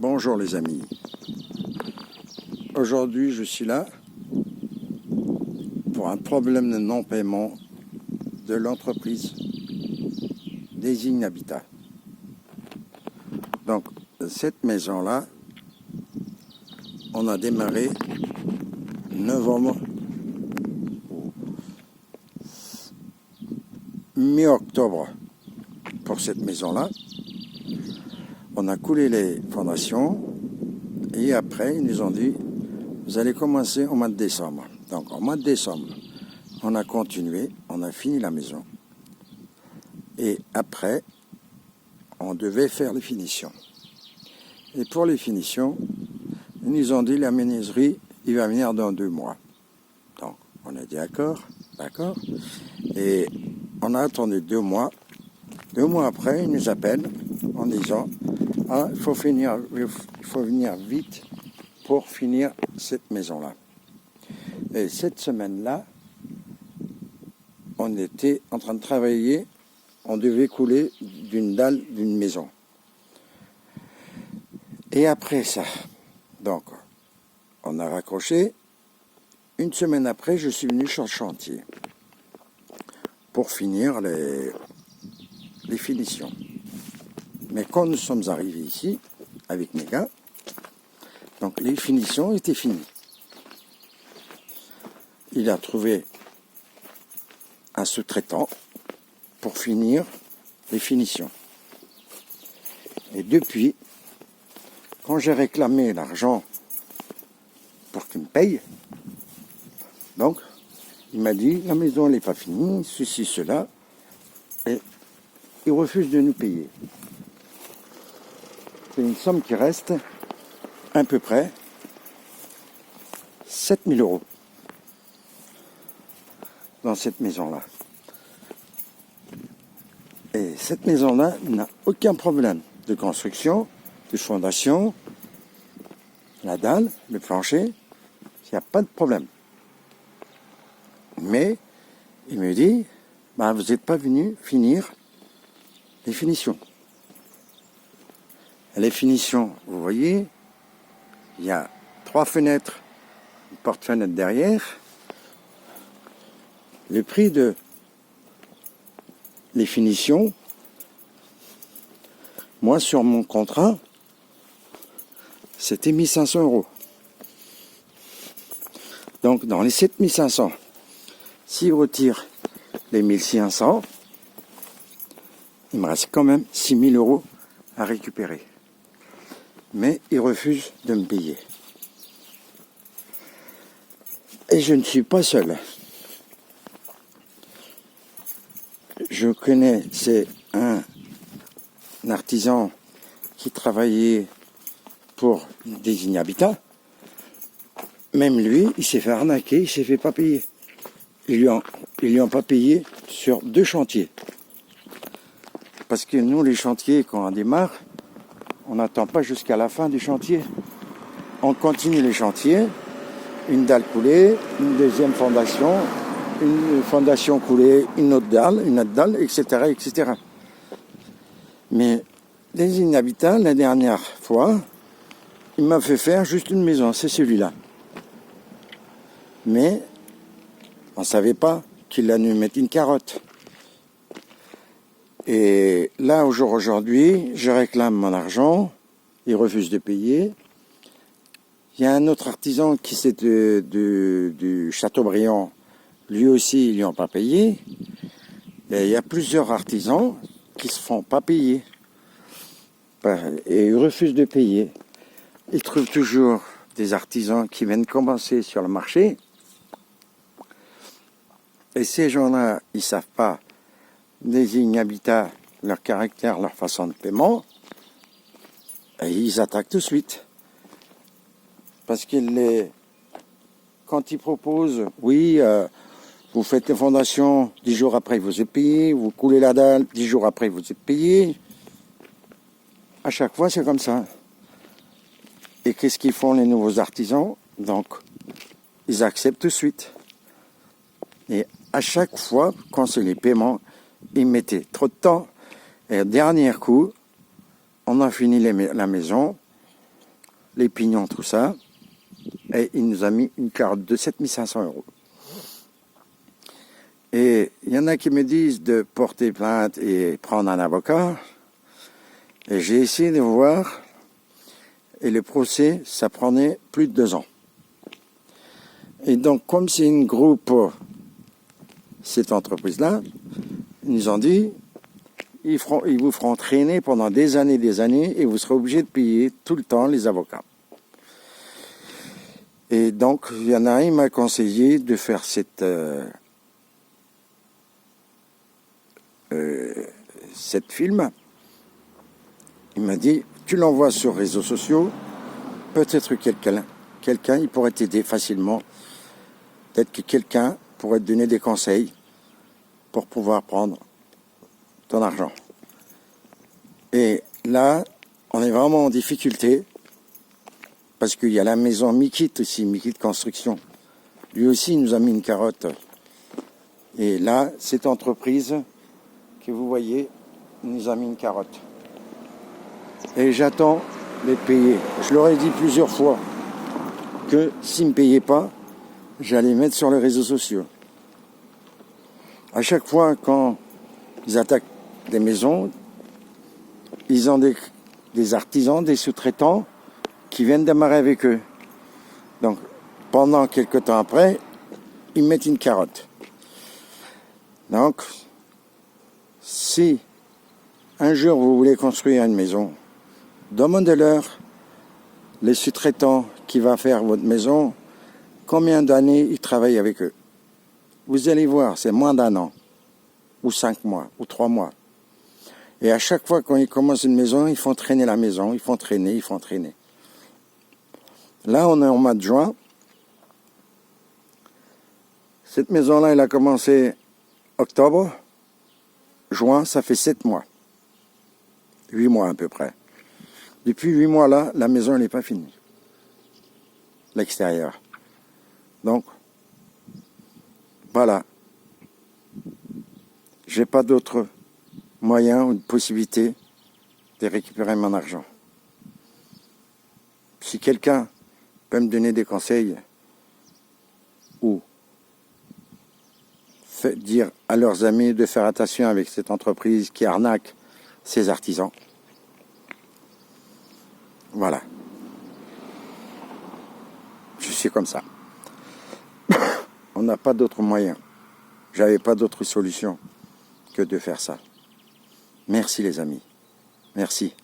Bonjour les amis. Aujourd'hui je suis là pour un problème de non-paiement de l'entreprise Désigne Habitat. Donc cette maison-là, on a démarré novembre, mi-octobre pour cette maison-là. On a coulé les fondations et après ils nous ont dit vous allez commencer au mois de décembre. Donc au mois de décembre, on a continué, on a fini la maison. Et après, on devait faire les finitions. Et pour les finitions, ils nous ont dit la menuiserie, il va venir dans 2 mois. Donc on a dit d'accord. Et on a attendu 2 mois. 2 mois après, ils nous appellent en disant ah, il faut venir vite pour finir cette maison-là. Et cette semaine-là, on était en train de travailler, on devait couler d'une dalle d'une maison. Et après ça, donc, on a raccroché. Une semaine après, je suis venu sur le chantier pour finir les finitions. Mais quand nous sommes arrivés ici, avec mes gars, donc les finitions étaient finies. Il a trouvé un sous-traitant pour finir les finitions. Et depuis, quand j'ai réclamé l'argent pour qu'il me paye, donc, il m'a dit, la maison n'est pas finie, ceci, cela, et il refuse de nous payer. C'est une somme qui reste à peu près 7 000 € dans cette maison-là. Et cette maison-là n'a aucun problème de construction, de fondation, la dalle, le plancher, il n'y a pas de problème. Mais il me dit, vous n'êtes pas venu finir les finitions. Les finitions, vous voyez, il y a 3 fenêtres, une porte-fenêtre derrière. Le prix de les finitions, moi sur mon contrat, c'était 1 500 €. Donc dans les 7 500, s'il retire les 1 500, il me reste quand même 6 000 € à récupérer. Mais il refuse de me payer. Et je ne suis pas seul. Je connais, c'est un artisan qui travaillait pour Désigne Habitat. Même lui, il s'est fait arnaquer, il s'est fait pas payer. Ils lui ont pas payé sur 2 chantiers. Parce que nous, les chantiers, quand on démarre, on n'attend pas jusqu'à la fin du chantier. On continue les chantiers, une dalle coulée, une deuxième fondation, une fondation coulée, une autre dalle, etc. Mais Désigne Habitat, la dernière fois, il m'a fait faire juste une maison, c'est celui-là. Mais on ne savait pas qu'il allait nous mettre une carotte. Et là, aujourd'hui, je réclame mon argent, il refuse de payer. Il y a un autre artisan qui c'est du Châteaubriand, lui aussi, ils lui ont pas payé. Et il y a plusieurs artisans qui se font pas payer. Et ils refusent de payer. Ils trouvent toujours des artisans qui viennent commencer sur le marché. Et ces gens-là, ils savent pas Désigne Habitat, leur caractère, leur façon de paiement, et ils attaquent tout de suite. Parce quand ils proposent, oui, vous faites les fondations, 10 jours après vous êtes payé, vous coulez la dalle, 10 jours après vous êtes payé. À chaque fois, c'est comme ça. Et qu'est-ce qu'ils font les nouveaux artisans? Donc, ils acceptent tout de suite. Et à chaque fois, quand c'est les paiements, ils mettaient trop de temps. Et au dernier coup, on a fini la maison. les pignons, tout ça. Et il nous a mis une carotte de 7500 €. Et il y en a qui me disent de porter plainte et prendre un avocat. Et j'ai essayé de voir. Et le procès, ça prenait plus de 2 ans. Et donc, comme c'est une groupe, cette entreprise-là, ils nous ont dit, ils vous feront traîner pendant des années et vous serez obligé de payer tout le temps les avocats. Et donc, il y en a un, il m'a conseillé de faire cette film. Il m'a dit, tu l'envoies sur les réseaux sociaux, peut-être quelqu'un, il pourrait t'aider facilement. Peut-être que quelqu'un pourrait te donner des conseils pour pouvoir prendre ton argent. Et là, on est vraiment en difficulté parce qu'il y a la maison Mikit aussi, Mikit Construction. Lui aussi, il nous a mis une carotte. Et là, cette entreprise que vous voyez, il nous a mis une carotte. Et j'attends les payer. Je leur ai dit plusieurs fois que s'ils ne me payaient pas, j'allais mettre sur les réseaux sociaux. À chaque fois, quand ils attaquent des maisons, ils ont des artisans, des sous-traitants qui viennent démarrer avec eux. Donc, pendant quelques temps après, ils mettent une carotte. Donc, si un jour vous voulez construire une maison, demandez-leur, les sous-traitants qui vont faire votre maison, combien d'années ils travaillent avec eux. Vous allez voir, c'est moins d'1 an, ou 5 mois, ou 3 mois. Et à chaque fois quand ils commencent une maison, ils font traîner la maison, ils font traîner. Là, on est en mois de juin. Cette maison-là, elle a commencé octobre. Juin, ça fait 7 mois. 8 mois à peu près. Depuis 8 mois là, la maison n'est pas finie. L'extérieur. Donc, voilà. J'ai pas d'autre moyen ou de possibilité de récupérer mon argent. Si quelqu'un peut me donner des conseils ou dire à leurs amis de faire attention avec cette entreprise qui arnaque ses artisans. Voilà. Je suis comme ça. On n'a pas d'autre moyen. J'avais pas d'autre solution que de faire ça. Merci les amis. Merci.